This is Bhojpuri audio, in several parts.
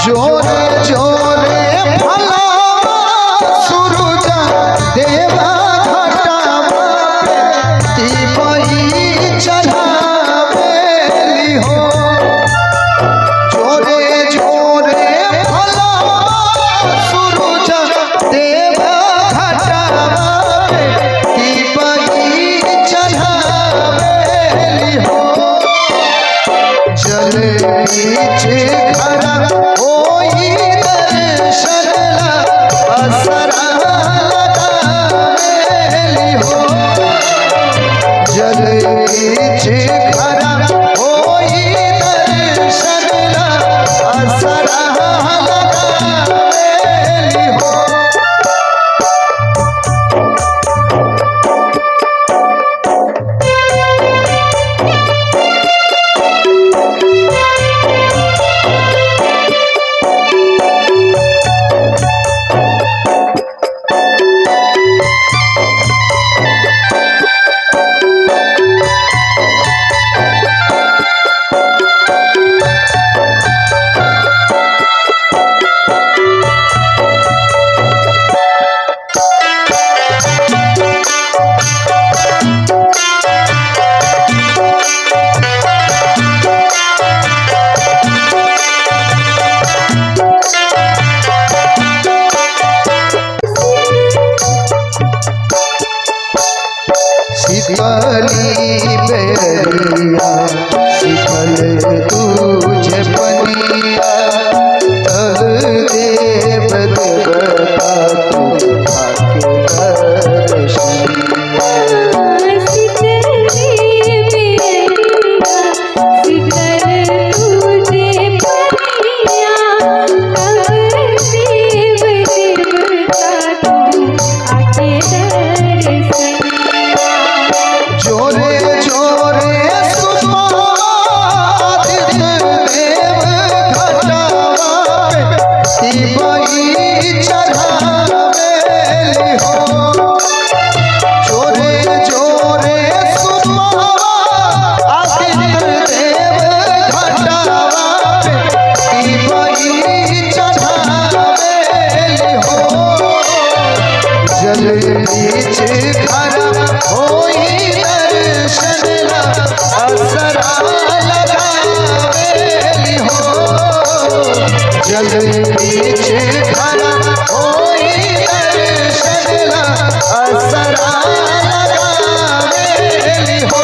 जोरे जोरे भला सूरज देवा घटावा तिबई चढ़ावेली हो। जोरे जोरे भला सूरज देवा घटावा तिबई चढ़ावेली हो। जल नीचे खड़ा होई दर्शन ला असरा लगावेली हो। जल नीचे खड़ा होई दर्शन ला असरा लगावेली हो। शीतली बेरिया शीतल तुझे बनिया तब देव देवता तू आके दर्शनिया। जोरे जोरे सुमादित्य देव घटावा तिबई चढ़ावेली हो। जोरे जोरे सुमादित्य देव घटावा तिबई चढ़ावेली हो। जल नीचे खड़ा होई दर्शन ला असरा लगावेली हो। जल नीचे खड़ा होई दर्शन ला असरा लगावेली हो।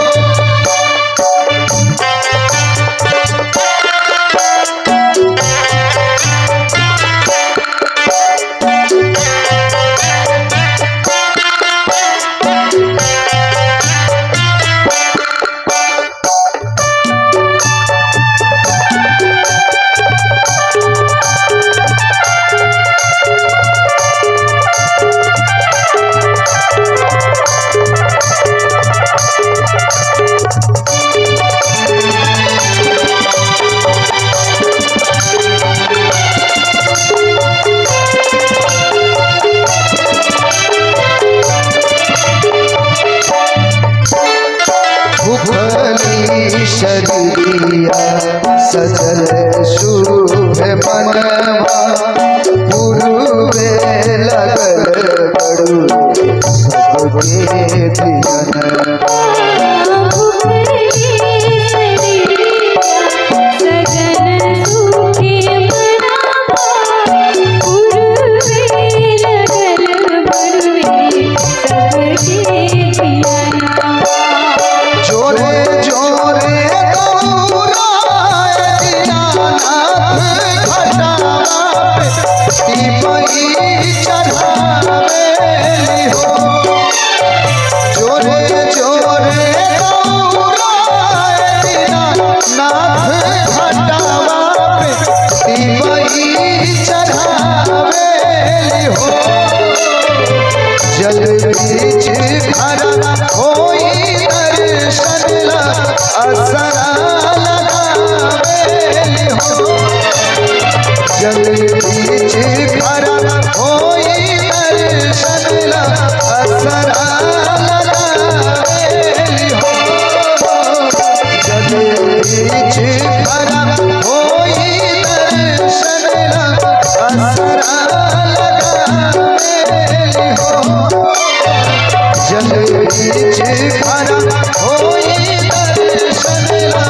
भूखली शरीरिया सजल शुभ मनवा पूर्वे लगल बड़ू सबके धियनवा। जोरे जोरे गौरा दीनानाथ घटावा जगदीश खरा होई दर्शनला